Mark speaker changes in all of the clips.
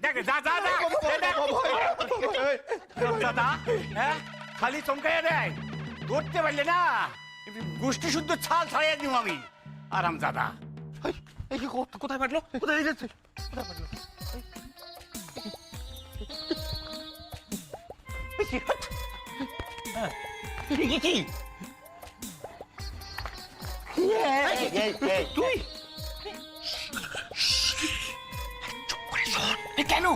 Speaker 1: দেখ যা যা যা দাদা, হ্যাঁ খালি চমকাইয়া দেয়, ধরতে পারলে না গোষ্ঠী শুদ্ধ ছাল ছাড়াইয়া দিব আমি। আরাম দাদা
Speaker 2: কোথায় পাঠলো? কোথায় যাচ্ছে? কোথায় পাঠলো? কি তুই কেন?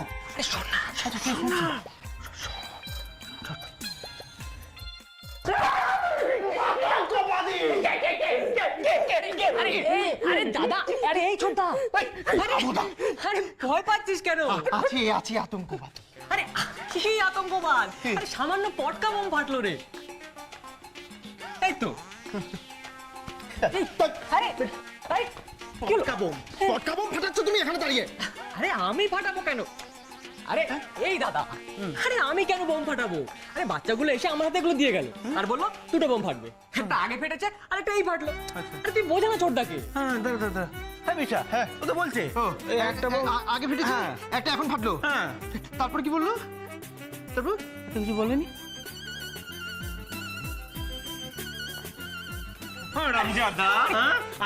Speaker 2: শোন না,
Speaker 3: আরে দাদা, আরে এই ছোটদা, আরে ভয় পাচ্ছিস কেন?
Speaker 2: আছি আতঙ্কবাদ।
Speaker 3: আরে কি আতঙ্কবাদ? আরে সামান্য পটকা বোম ফাটলো রে। এই তো আরে
Speaker 2: পটকা বোম ফাটাচ্ছ তুমি এখানে দাঁড়িয়ে?
Speaker 3: আরে আমি ফাটাবো কেন? আরে এই দাদা, আরে আমি কেন বোম ফাটাবো? আরে বাচ্চাগুলো এসে আমার হাতে এগুলো দিয়ে গেল আর বললো দুটো বোম ফাটবে, একটা আগে ফেটেছে আর একটা এই ফাটলো। আরে তুই বোঝা না ছোটদাকে।
Speaker 2: হ্যাঁ দাদা হ্যাঁ বিশা, হ্যাঁ ও তো বলছে একটা বোম আগে ফেটেছে, একটা এখন ফাটলো। হ্যাঁ তারপর কি বললো? তারপর কিছু বলেনি? রামজাদা,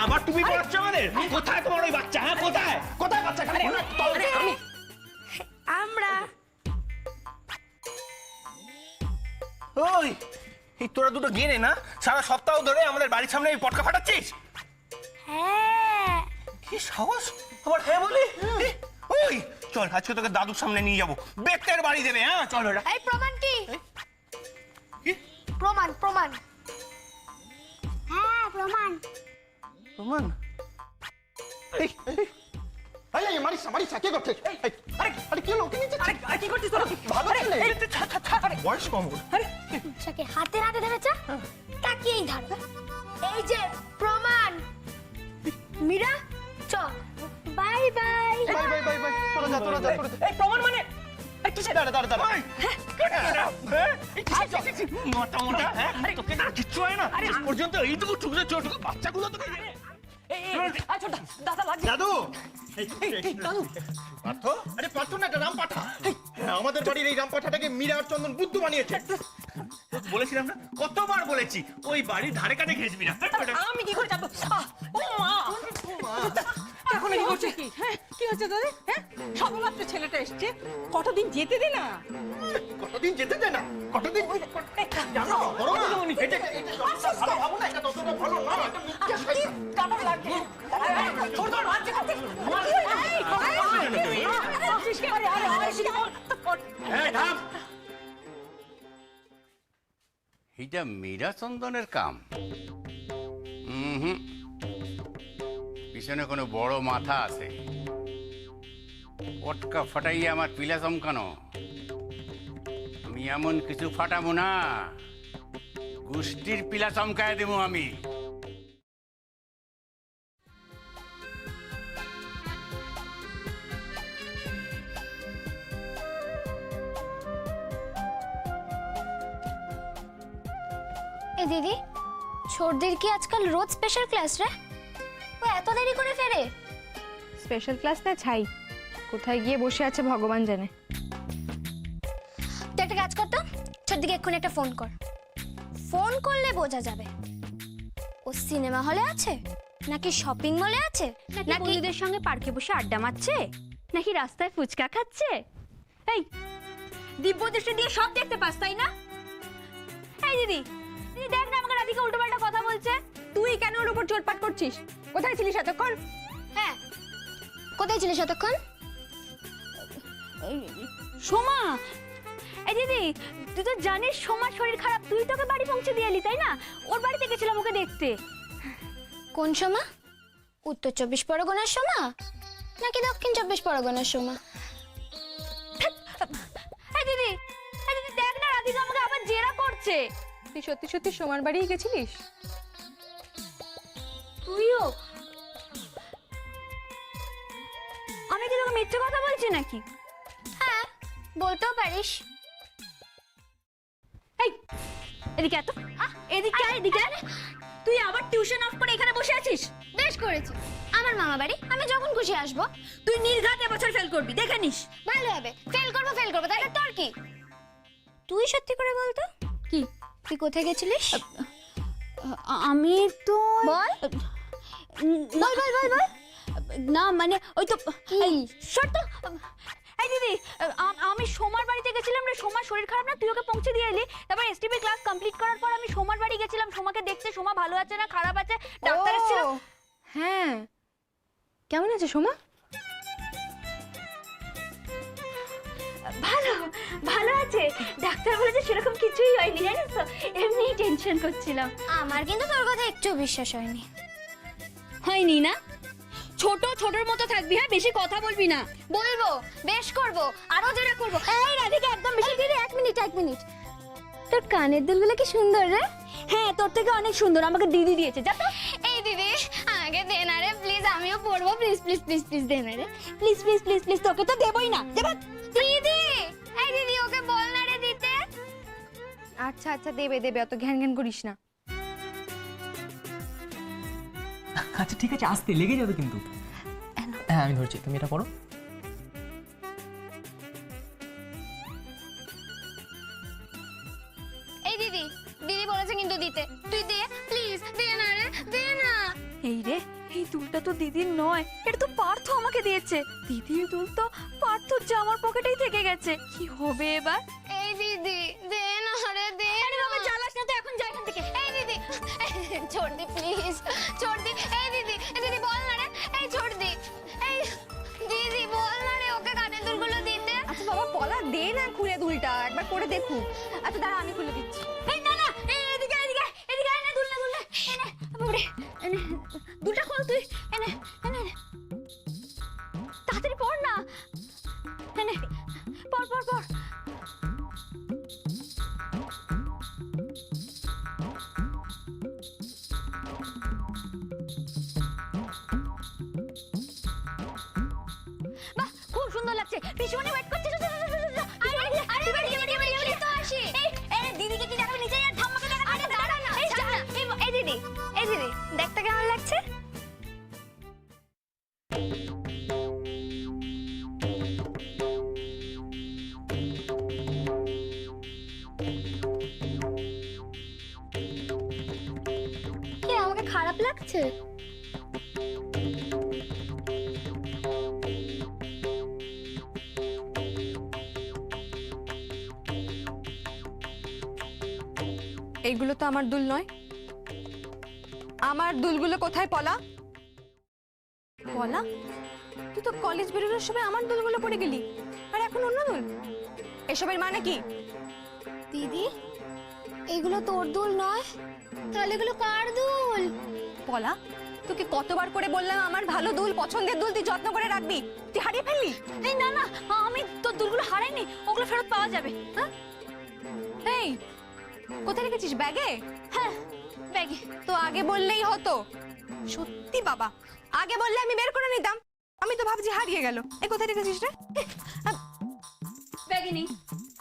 Speaker 2: আবার তুমি পড়াচ্ছ আমাদের? কোথায় তোমার ওই বাচ্চা? হ্যাঁ কোথায় কোথায় বাচ্চা?
Speaker 3: আমি
Speaker 4: আমরা
Speaker 2: ওই এই তোরা দুটো গেনে না সারা সপ্তাহ ধরে আমাদের বাড়ির সামনে এই পটকা ফাটাচ্ছিস?
Speaker 4: হ্যাঁ
Speaker 2: কি সাহস আবার হ্যাঁ বলি? ওই চল আজকে তোকে দাদুর সামনে নিয়ে যাবো, বেতের বাড়ি দেবে। হ্যাঁ চল বেটা।
Speaker 4: এই প্রমাণ কি?
Speaker 2: কি
Speaker 4: প্রমাণ হ্যাঁ প্রমাণ
Speaker 2: প্রমাণ? এই মারিস কে করছিস? আরে কি হলো?
Speaker 3: আরে কি করছিস তোরা?
Speaker 2: ভালো ছেলে, বয়স কম ওর।
Speaker 4: সাকে হাতে ধরেছে, তাকিয়েই ধর। এই যে প্রমাণ। মীরা চল, বাই বাই।
Speaker 2: বাই তোরা যা
Speaker 3: এই প্রমাণ মানে কিসে?
Speaker 2: দাঁড়া মোটা হ্যাঁ তোকে না কিচ্ছু হয় না পর্যন্ত এইটুকু টুকরে ছোট বাচ্চাগুলো তোকে।
Speaker 3: দাদা লাগছে।
Speaker 2: দাদু
Speaker 3: দাদু
Speaker 2: পার্থ, আরে পার্থ না, এটা রাম পাঠা। আমাদের বাড়ির এই রাম পাঠাটাকে মীরা আর চন্দন বুদ্ধ বানিয়েছে। বলেছিলাম না, কতবার বলেছি ওই বাড়ির ধারে কাছে ঘেসবি না।
Speaker 3: আমি কি করে জানবো? ও মা, এখন কি করছে?
Speaker 5: কি হচ্ছে দাদা? হ্যাঁ, সবেমাত্র ছেলেটা এসছে, কতদিন যেতে দে না।
Speaker 2: কতদিন যেতে দে না? কতদিন জানো বড় না, এটা ভালো ভাবো না, এটা ততটা ভালো না।
Speaker 3: কেমন লাগছে? ছোট লাগছে কাছে।
Speaker 1: এইটা মীরা চন্দনের কাম? পিছনে কোনো বড় মাথা আছে। পটকা ফাটাইয়ে আমার পিলা চমকানো? আমি এমন কিছু ফাটাবো না, গোষ্ঠীর পিলা চমকায় দেবো আমি।
Speaker 4: এই দিদি, ছোটদের কি আজকাল রোজ স্পেশাল ক্লাস রে? ও এত দেরি করে ফেরে?
Speaker 6: স্পেশাল ক্লাস না ছাই, কোথায় গিয়ে বসে আছে ভগবান জানে।
Speaker 4: তুই একটা কাজ কর তো, ছোটদিকে এক্ষুনি একটা ফোন কর। ফোন করলে বোঝা যাবে ও সিনেমা হলে আছে, নাকি শপিং মলে আছে,
Speaker 6: নাকি বন্ধুদের সঙ্গে পার্কে বসে আড্ডা মারছে, নাকি রাস্তায় ফুচকা খাচ্ছে। এই দিব্য দৃষ্টি দিয়ে সব দেখতে পাস, তাই না? এই দিদি, দিদি দেখ না, আমাকে রাধিকা উল্টোপাল্টা কথা বলছে। তুই কেন ওর উপর চোটপাট করছিস? কোথায় ছিলিস এতক্ষণ?
Speaker 4: হ্যাঁ, কোথায় ছিলিস এতক্ষণ?
Speaker 6: সোমা, এই দিদি তুই তো জানিস সোমার শরীর খারাপ, তুই তোকে বাড়ি পৌঁছে দিয়ে এলি, তাই না? ওর বাড়িতে গেছিলাম ওকে দেখতে।
Speaker 4: কোন সোমা? উত্তর 24 পরগনার সোমা নাকি দক্ষিণ 24 পরগনার সোমা?
Speaker 6: এই দিদি দেখ না, রাধিকা আমাকে আবার জেরা করছে।
Speaker 5: তুই সত্যি সত্যি সোমার বাড়ি গেছিলিস?
Speaker 6: তুইও? আমি কি তোকে মিথ্যে কথা বলছি নাকি?
Speaker 4: হ্যাঁ, বলতেও পারিস।
Speaker 6: এই এদিকে এত, এদিকে আয়, এদিকে আয়। তুই আবার টিউশন অফ করে এখানে বসে আছিস?
Speaker 4: বেশ করেছি, আমার মামা বাড়ি, আমি যখন খুশি আসবো।
Speaker 6: তুই নির্ঘাত এবছর ফেল করবি, দেখে নিস।
Speaker 4: ভালো হবে, ফেল করবো, তাহলে তোর কি? তুই সত্যি করে বলতো
Speaker 6: কি?
Speaker 4: তুই কোথায় গেছিলিস?
Speaker 6: আমি তো
Speaker 4: বল বল বল বল বল।
Speaker 6: না মানে ওই তো
Speaker 4: কি?
Speaker 6: শর্ত। এই দিদি, আমি সোমার বাড়িতে গেছিলাম রে। সোমার শরীর খারাপ না, তুই ওকে পৌঁছে দিয়ে এলি। তারপর এসটিপি ক্লাস কমপ্লিট করার পর আমি সোমার বাড়ি গেছিলাম সোমাকে দেখতে। সোমা ভালো আছে না খারাপ আছে ডাক্তার এসেছিল।
Speaker 4: ও, হ্যাঁ, কেমন আছে সোমা?
Speaker 6: ভালো ভালো আছে, ডাক্তার বলেছে সেরকম কিছুই হয়নি, জানিস তো, এমনি টেনশন করছিলাম।
Speaker 4: আমার কিন্তু তোর কথা একটু বিশ্বাস হয়নি।
Speaker 6: হয়নি না? ছোটর মতো থাকবি, হ্যাঁ, বেশি কথা বলবি না।
Speaker 4: বলবো, বেশ করবো, আরো জোরে করবো। এই রাধিকা, একদম বেশি দিদি। এক মিনিট। তোর কানের দুলগুলো কি সুন্দর রে।
Speaker 6: হ্যাঁ, তোর থেকে অনেক সুন্দর, আমাকে দিদি দিয়েছে। যা তো।
Speaker 4: এই দিদি, আমাকে দে না রে প্লিজ, আমিও পড়বো। প্লিজ প্লিজ প্লিজ প্লিজ দে না রে।
Speaker 6: প্লিজ প্লিজ প্লিজ প্লিজ, তোকে তো দেবই না। যাবা
Speaker 4: দিদি, এই দিদি, ওকে বল না রে দিতে।
Speaker 7: আচ্ছা দেবে, অত ঘ্যান করিস না।
Speaker 3: আচ্ছা ঠিক আছে, আসতে লেগে যাবে কিন্তু। হ্যাঁ আমি ধরছি, তুমি এটা পড়ো।
Speaker 4: এই দিদি, দিদি বলেছে কিন্তু দিতে। তুই দে প্লিজ, দে না রে, দে না।
Speaker 6: এই রে, এই দুলটা তো দিদির নয়, এটা তো পার্থ আমাকে দিয়েছে। দিদির দুল তো পার্থর জামার পকেটেই থেকে গেছে। কি হবে এবার?
Speaker 4: এই দিদি, দে না রে, দে
Speaker 6: আরে
Speaker 4: না।
Speaker 6: বাবা, জ্বালাস না তো, এখন যা এখান থেকে।
Speaker 4: এই দিদি, छोड़ दी प्लीज, छोड़ दी। এই দিদি, দিদি বল না রে। এই छोड़ दी। এই দিদি বল না রে ওকে কানের দুলগুলো দিতে।
Speaker 7: আচ্ছা বাবা, পলা দে না খুলে দুলটা, একবার করে দেখুক। আচ্ছা দাঁড়া, আমি খুলে দিচ্ছি।
Speaker 6: এই না না, এদিকে এনে দুল না এনে বাবারে, এনে দুলটা খোল তুই। এনে তাড়াতাড়ি পড় না। এনে পড়। বাহ, খুব সুন্দর লাগছে। পিছনে ওয়েট করছে।
Speaker 4: আরে তো আসি।
Speaker 6: এই দিদিকে কি দেখাবে? নিচে আর ঠাম্মাকে দেখাবে।
Speaker 4: আরে দাঁড়া না, ছাড় না। এই দিদি, দেখতে কেমন লাগছে? কি আমাকে খারাপ লাগছে?
Speaker 7: এইগুলো তো আমার দুল নয়। আমার দুলগুলো কোথায় পলা? পলা, তুই তো কলেজ বেরোনোর সময় আমার দুলগুলো পরে গেলি, আর এখন অন্য দুল। এসবের মানে কি?
Speaker 4: দিদি, এগুলো তোর দুল নয়, তাহলে এগুলো কার দুল?
Speaker 7: পলা, তোকে কতবার করে বললাম আমার ভালো দুল, পছন্দের দুল তুই যত্ন করে রাখবি, তুই হারিয়ে ফেললি।
Speaker 6: এই না না, আমি তোর দুলগুলো হারাইনি, ওগুলো ফেরত পাওয়া যাবে। হ্যাঁ,
Speaker 7: এই কোথায় রেখেছিস? ব্যাগে?
Speaker 6: হ্যাঁ ব্যাগে।
Speaker 7: তো আগে বললেই হতো। সত্যি বাবা, আগে বললে আমি বের করে নিতাম। আমি তো ভাবছি হারিয়ে গেল। এই কোথায় রেখেছিস রে?
Speaker 6: ব্যাগে নেই।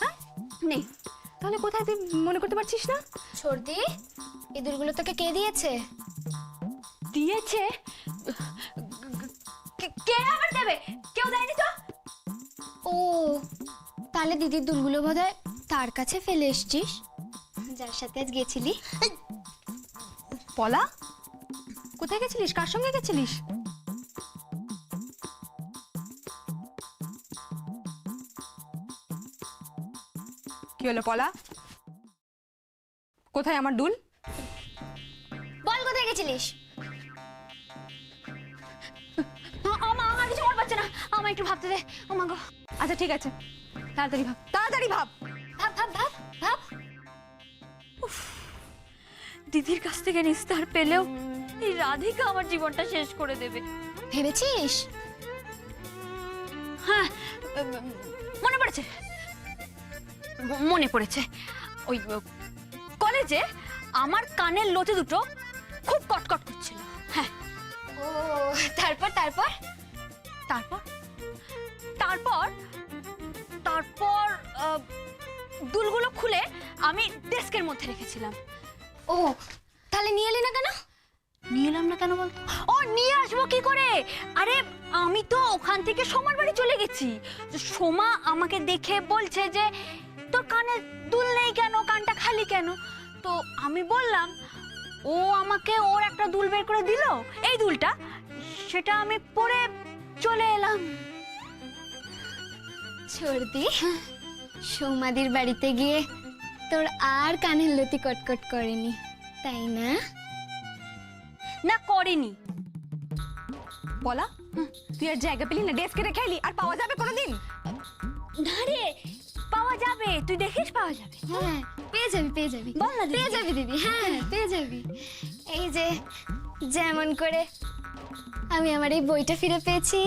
Speaker 6: হ্যাঁ নেই।
Speaker 7: তাহলে কোথায়, তুই মনে করতে পারছিস না?
Speaker 4: ছোড়দি, এই দুলগুলো তোকে কে দিয়েছে?
Speaker 6: দিয়েছে? কে আবার দেবে? কেউ দেয়নি তো।
Speaker 4: ও, তাহলে দিদির দুলগুলো বোধহয় তার কাছে ফেলে এসছিস, যার সাথে আজ গেছিলি।
Speaker 7: পলা, কোথায় গেছিলিস? কার সঙ্গে গেছিলিস? কি হলো পলা? কোথায় আমার দুল?
Speaker 4: বল কোথায় গেছিলিস?
Speaker 6: আমার কিছু মনে পাচ্ছে না, আমার একটু ভাবতে দে। ও মা গো।
Speaker 7: আচ্ছা ঠিক আছে, তাড়াতাড়ি ভাব, তাড়াতাড়ি ভাব।
Speaker 4: ভাব ভাব ভাব ভাব।
Speaker 6: দিদির কাছ থেকে নিস্তার পেলেও এই রাধিকা আমার জীবনটা শেষ করে দেবে।
Speaker 4: ভেবেছিস?
Speaker 6: হ্যাঁ, মনে পড়েছে। ওই কলেজে আমার কানের লতি দুটো খুব কটকট করছিল। হ্যাঁ।
Speaker 4: ও, তারপর তারপর
Speaker 6: তারপর তারপর তারপর দুলগুলো খুলে আমি ডেস্কের মধ্যে রেখেছিলাম।
Speaker 4: ও, তাহলে নিয়ে এলি না কেন?
Speaker 6: নিয়ে এলাম না কেন বলতো? ও নিয়ে আসবো কি করে? আরে আমি তো ওখান থেকে সোমার বাড়ি চলে গেছি। তো সোমা আমাকে দেখে বলছে যে তোর কানে দুল নেই কেন, কানটা খালি কেন? তো আমি বললাম, ও আমাকে ওর একটা দুল বের করে দিল, এই দুলটা, সেটা আমি পরে চলে এলাম।
Speaker 4: ছোড়দি, সৌমাদির বাড়িতে গিয়ে তোর আর কানের লতি কটকট করেনি, তাই না?
Speaker 6: না, করেনি।
Speaker 7: বলা তুই আর জায়গা পেলি না, ডেস্কে রেখে এলি, আর পাওয়া যাবে কোনোদিন?
Speaker 6: না রে, পাওয়া যাবে, তুই দেখিস পাওয়া যাবে।
Speaker 4: হ্যাঁ, পেয়ে যাবি, পেয়ে যাবি।
Speaker 6: বল না দিদি।
Speaker 4: পেয়ে যাবি দিদি, হ্যাঁ পেয়ে যাবি। এই যে যেমন করে আমি আমার এই বইটা ফিরে পেয়েছি।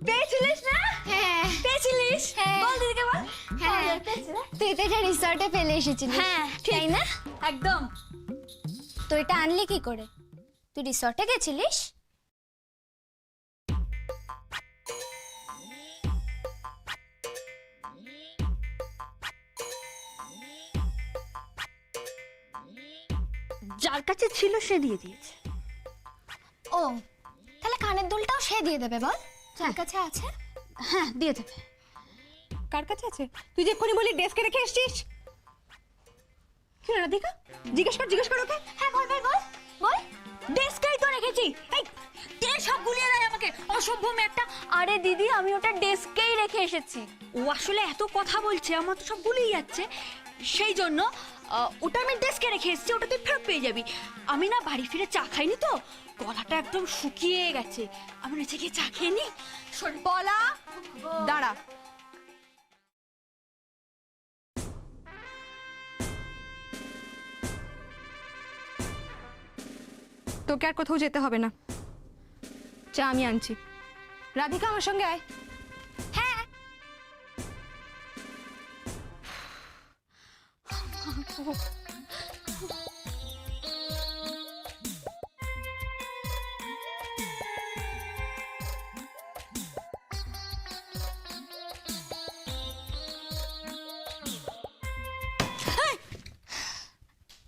Speaker 6: পেয়েছিলিস না?
Speaker 4: হ্যাঁ
Speaker 6: পেয়েছিলিস?
Speaker 4: হ্যাঁ।
Speaker 6: বল দিদিকে বল।
Speaker 4: হ্যাঁ, তুই তো এটা রিসর্টে ফেলে এসেছিলিস।
Speaker 6: হ্যাঁ,
Speaker 4: তাই না?
Speaker 6: একদম।
Speaker 4: তো এটা আনলি কি করে? তুই রিসর্টে গেছিলিস?
Speaker 6: যার কাছে ছিল সে দিয়ে দিয়েছে।
Speaker 4: ও, তাহলে কানের দুলটাও সে দিয়ে দেবে বল? যার কাছে আছে।
Speaker 6: হ্যাঁ, দিয়ে দেবে।
Speaker 7: কার কাছে আছে? তুই যে এক্ষুনি বলি ডেস্কে রেখে এসছিস। কি রে রাধিকা, জিজ্ঞেস কর ওকে।
Speaker 6: হ্যাঁ, বল বল বল বল। ডেস্কেই তো রেখেছি। এই কে সব গুলিয়ে দেয় আমাকে, অসভ্য মেয়ে একটা। আরে দিদি, আমি ওটা ডেস্কেই রেখে এসেছি। ও আসলে এত কথা বলছে, আমার তো সব ভুলেই যাচ্ছে। সেই জন্য ওটা আমি ডেস্কে রেখে এসেছি, ওটা তুই ফেরত পেয়ে যাবি। আমি না বাড়ি ফিরে চা খাইনি তো, গলাটা একদম শুকিয়ে গেছে। আমি নিচে গিয়ে চা খেয়ে নি।
Speaker 7: বলা, দাঁড়া। তোকে আর কোথাও যেতে হবে না, চা আমি আনছি। রাধিকা, আমার সঙ্গে আয়।
Speaker 6: হ্যাঁ।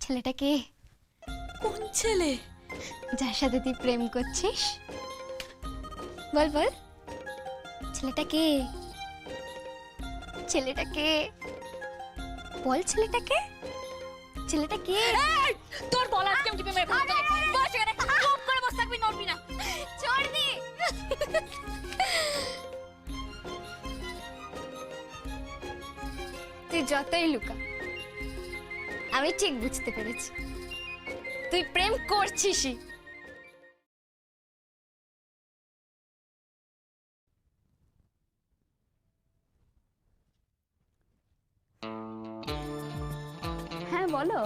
Speaker 4: ছেলেটা কে?
Speaker 6: কোন ছেলে?
Speaker 4: যার সাথে তুই প্রেম করছিস? বল বল, ছেলেটা কে? ছেলেটা কে? বল, ছেলেটা কে? ছেলেটা কে?
Speaker 6: তোর বলার কেউ টিপে মেরে ফেলবে। বস এখানে, চুপ করে বসে থাকবি, নড়বি না।
Speaker 4: छोड़ दी। তুই যতই লুকা, আমি ঠিক বুঝতে পেরেছি তুই প্রেম করছিসই।
Speaker 6: হ্যাঁ, বলো।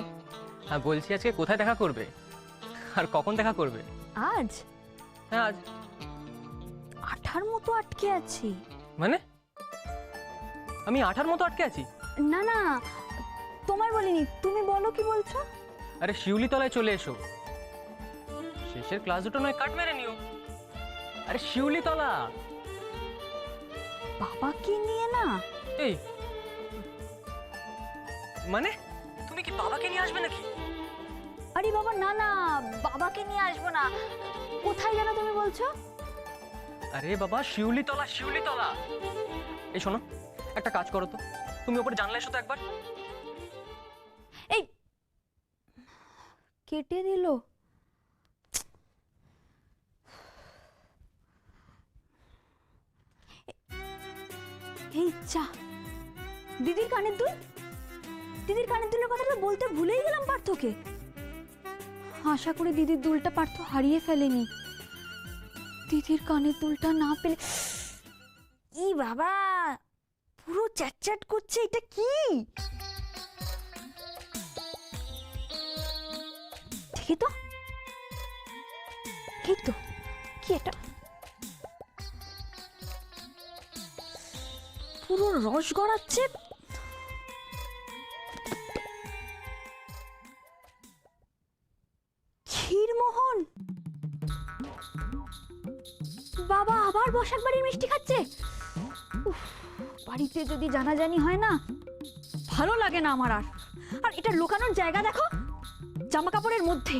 Speaker 3: হ্যাঁ, বলছি আজকে কোথায় দেখা করবে আর কখন দেখা করবে?
Speaker 6: আজ
Speaker 3: হ্যাঁ, আজ।
Speaker 6: আঠার মতো আটকে আছি।
Speaker 3: মানে আমি 8টার মতো আটকে আছি?
Speaker 6: না না, তোমায় বলিনি, তুমি বলো কি বলছো।
Speaker 3: আরে শিউলি তলায় চলে এসো, শেষের ক্লাস দুটো নয় কাট মেরে নিও। আরে শিউলি তলা।
Speaker 6: বাবাকে নিয়ে না?
Speaker 3: এই মানে তুমি কি বাবাকে নিয়ে আসবে নাকি?
Speaker 6: আরে বাবা, না না, বাবাকে নিয়ে আসবো না। কোথায় যেন তুমি বলছো?
Speaker 3: আরে বাবা, শিউলি তলা, শিউলি তলা। এই শোনো, একটা কাজ করো তো, তুমি ওপরে জানলা এসো তো একবার।
Speaker 6: এই কেটে দিল। এই যা, দিদির কানের দুল। দিদির কানের দুলের কথাটা বলতে ভুলেই গেলাম পার্থকে। আশা করি দিদির দুলটা পার্থ হারিয়ে ফেলেনি। দিদির কানের দুলটা না পেলে, ই বাবা, পুরো চ্যাটচ্যাট করছে, এটা কি? ঠিকই তো, ঠিক তো, কি এটা? পুরো রস গড়াচ্ছে। ক্ষীরমোহন, বাবা আবার বসাক বাড়ির মিষ্টি খাচ্ছে। উফ, বাড়িতে যদি জানাজানি হয় না, ভালো লাগে না আমার। আর এটা লুকানোর জায়গা দেখো, জামা কাপড়ের মধ্যে।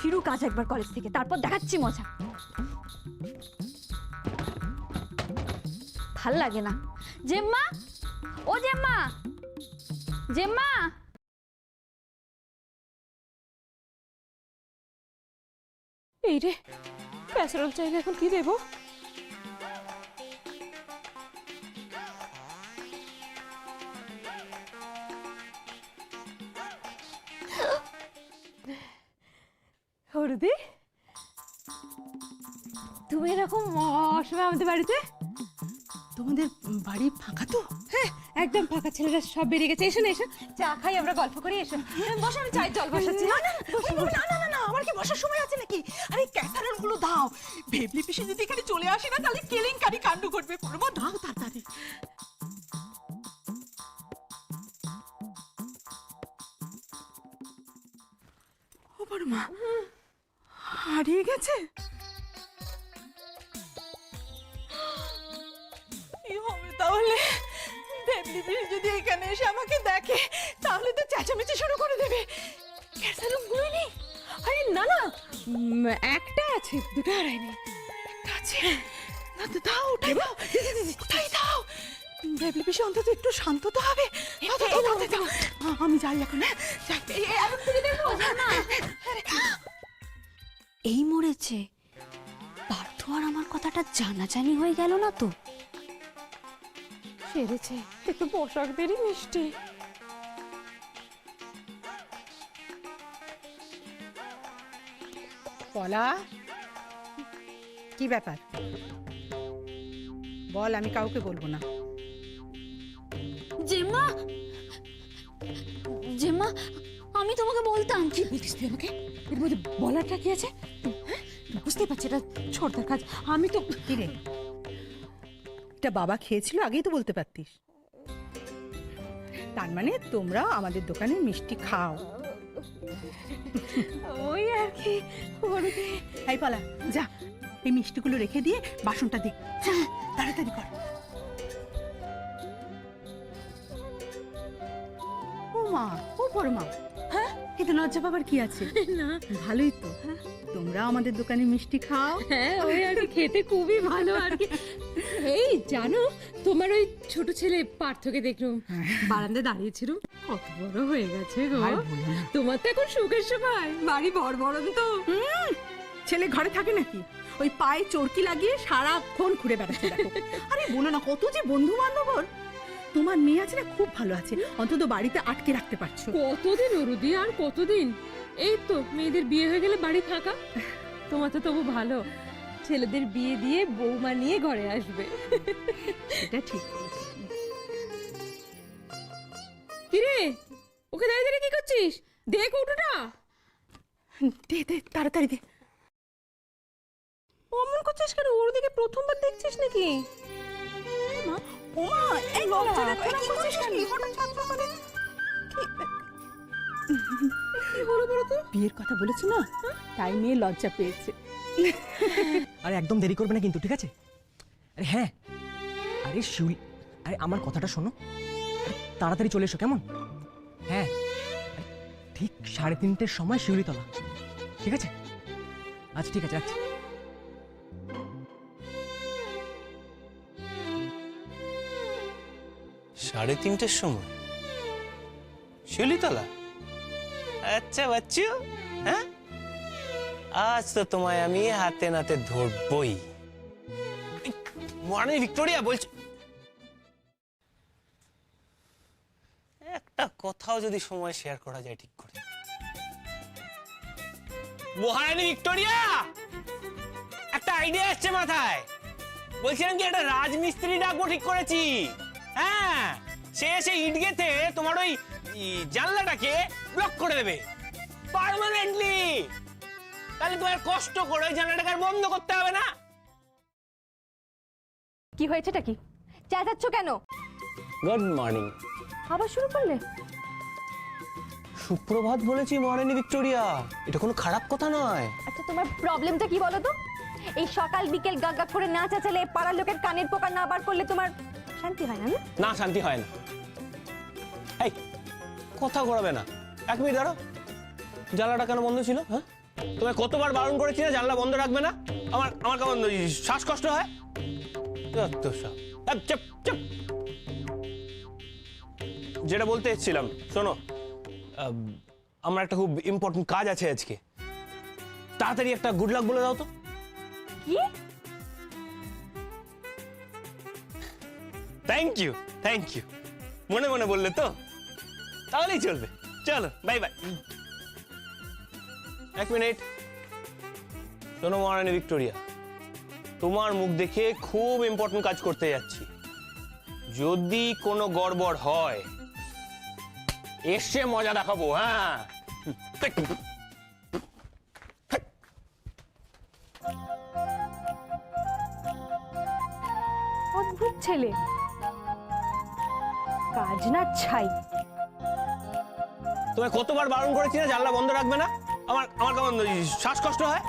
Speaker 6: ফিরুক আজ একবার কলেজ থেকে, তারপর দেখাচ্ছি মজা। ভাল লাগে না। জেম্মা, ও জেম্মা, জেম্মা।
Speaker 5: এই রে, ক্যাসারোল চাইলে এখন কি দেবো? হরদি, তুমি এরকম অসময় আমাদের বাড়িতে? তোমাদের বাড়ি ফাঁকা তো? হ্যাঁ, একদম ফাঁকা, ছেলেরা সব বেরিয়ে গেছে। এসো না, এসো, চা খাই, আমরা গল্প করি, এসো। বসো, আমি চাই জল বসাচ্ছি।
Speaker 8: না না না না, আমার কি বসার সময় আছে নাকি? আরে ক্যাসারোল গুলো দাও। ভেবলি পিসি যদি এখানে চলে আসে না, তাহলে কেলেঙ্কারি কাণ্ড করবে। পড়বো, দাও তাড়াতাড়ি। ও বড় মা, হারিয়ে গেছে? কি হবে তাহলে? ভেবলি পিসি যদি এখানে এসে আমাকে দেখে, তাহলে তো চেঁচামেচি শুরু করে দেবে। ক্যাসারোল গুলো নেই?
Speaker 5: আরে না না, একটা আছে, দুটো হারায়নি।
Speaker 8: একটা আছে? না তো দাও, ওটাই দাও, ওটাই দাও। ভেবলি পিসি অন্তত একটু শান্ত তো হবে। দাও। আমি যাই এখন, হ্যাঁ যাই।
Speaker 6: এই মরেছে, পার্থ আর আমার কথাটা জানাজানি হয়ে গেল না তো?
Speaker 5: সেরেছে, একটু পোশাকদেরই মিষ্টি।
Speaker 9: পলা, কি ব্যাপার বল, আমি কাউকে বলবো না।
Speaker 6: জেম্মা, জেম্মা, আমি তোমাকে বলতাম।
Speaker 5: কি বলতিস তুই আমাকে? এর মধ্যে বলাটা কি আছে? হ্যাঁ, বুঝতে পারছি এটা ছোটদার কাজ। আমি তো
Speaker 9: কি রে, এটা বাবা খেয়েছিল, আগেই তো বলতে পারতিস। তার মানে তোমরা আমাদের দোকানে মিষ্টি খাও?
Speaker 5: ওই আর কি।
Speaker 9: এই পলা, যা এই মিষ্টিগুলো রেখে দিয়ে বাসনটা দিক, তাড়াতাড়ি কর। ও মা, ও বড় মা, হ্যাঁ এতে লজ্জা পাবার কি আছে?
Speaker 5: না,
Speaker 9: ভালোই তো, তোমরা আমাদের দোকানে মিষ্টি খাও।
Speaker 5: হ্যাঁ ওই আর কি, খেতে খুবই ভালো আর কি। এই জানো, তোমার ওই ছোট ছেলে পার্থকে দেখলাম বারান্দায় দাঁড়িয়েছিল, কত বড় হয়ে গেছে গো।
Speaker 9: আর বলো না।
Speaker 5: তোমার তো এখন সুখের সময়, বাড়ি বড় তো।
Speaker 9: ছেলে ঘরে থাকে নাকি? ওই পায়ে চরকি লাগিয়ে সারাক্ষণ ঘুরে বেড়াচ্ছে দেখো। আরে বলো না, কত যে বন্ধু বান্ধব ওর। তোমার মেয়ে আছে না, খুব ভালো আছে, অন্তত বাড়িতে আটকে রাখতে পারছো।
Speaker 5: কতদিন অরুদি, আর কতদিন? এই তো মেয়েদের বিয়ে হয়ে গেলে বাড়ি ফাঁকা। তোমার তো তবু ভালো, ছেলেদের বিয়ে দিয়ে বৌমা নিয়ে ঘরে আসবে।
Speaker 9: এটা ঠিক বলেছো।
Speaker 5: কিরে, ওকে দাঁড়িয়ে দাঁড়িয়ে কি করছিস? দেখ উঠোটা।
Speaker 9: দে দে, তাড়াতাড়ি দে।
Speaker 5: অমন করছিস কেন? ওর দিকে প্রথমবার দেখছিস নাকি?
Speaker 8: ওমা, এই লজ্জা দেখো,
Speaker 9: কি
Speaker 8: কি করছিস
Speaker 9: করছিস?
Speaker 8: কি? হঠাৎ ছাত্র মানে
Speaker 5: কি হলো বলো তো?
Speaker 9: বিয়ের কথা বলেছো না, তাই মেয়ে লজ্জা পেয়েছে।
Speaker 3: আরে একদম দেরি করবে না কিন্তু, ঠিক আছে? আরে হ্যাঁ, আরে শিউলি, আরে আমার কথাটা শোনো, আরে তাড়াতাড়ি চলে এসো, কেমন? হ্যাঁ, আরে ঠিক 3:30-র সময় শিউলিতলা, ঠিক আছে? আচ্ছা ঠিক আছে, রাখছি।
Speaker 2: 3:30-র সময় শিউলিতলা? আচ্ছা বাচ্চু, হ্যাঁ আজ তো তোমায় আমি হাতে নাতে ধরবই। মানে ভিক্টোরিয়া বলছি, একটা কথাও যদি সময় শেয়ার করা যায় ঠিক করে। মহারানী ভিক্টোরিয়া, একটা আইডিয়া আসছে মাথায়। বলছিলাম কি, একটা রাজমিস্ত্রি ডাকবো ঠিক করেছি। হ্যাঁ, সে এসে ইট গেথে তোমার ওই জানলাটাকে ব্লক করে দেবে পার্মানেন্টলি। তাহলে তোমার কষ্ট করে ওই জানলাটাকে আর বন্ধ করতে হবে না।
Speaker 7: কি হয়েছেটা কি? চেঁচাচ্ছ কেন?
Speaker 2: Good morning.
Speaker 7: আবার শুরু করলে?
Speaker 2: সুপ্রভাত বলেছি মহারানী ভিক্টোরিয়া, এটা কোনো খারাপ কথা নয়।
Speaker 7: আচ্ছা, তোমার প্রবলেমটা কি বলো তো? এই সকাল বিকেল গাগা করে না চেঁচালে, পাড়ার লোকের কানের পোকা না বার করলে তোমার শান্তি হয় না?
Speaker 2: না, শান্তি হয় না। এই কথা ঘোরাবে না, 1 মিনিট দাঁড়াও। জানলাটা কেন বন্ধ ছিল? হ্যাঁ, তোমায় কতবার বারণ করেছি না জানলা বন্ধ রাখবে না? আমার আমার কেমন ওই শ্বাসকষ্ট হয়। যত সব। চুপ চুপ। যেটা বলতে এসেছিলাম শোনো, আমার একটা খুব ইম্পর্টেন্ট কাজ আছে আজকে, তাড়াতাড়ি একটা গুড লাক বলে দাও তো।
Speaker 6: কি?
Speaker 2: থ্যাংক ইউ থ্যাংক ইউ, মনে মনে বললে তো, তাহলেই চলবে। চলো বাই বাই। এক মিনিট, শোনো মহারানী ভিক্টোরিয়া, তোমার মুখ দেখে খুব ইম্পর্টেন্ট কাজ করতে যাচ্ছি। যদি কোনো গড়বড় হয় এসে মজা দেখাবো। হ্যাঁ,
Speaker 6: অদ্ভুত ছেলে, কাজ না ছাই।
Speaker 2: তোমায় কতবার বারণ করেছি না জানলা বন্ধ রাখবে না? আমার আমার কেমন ওই শ্বাসকষ্ট হয়।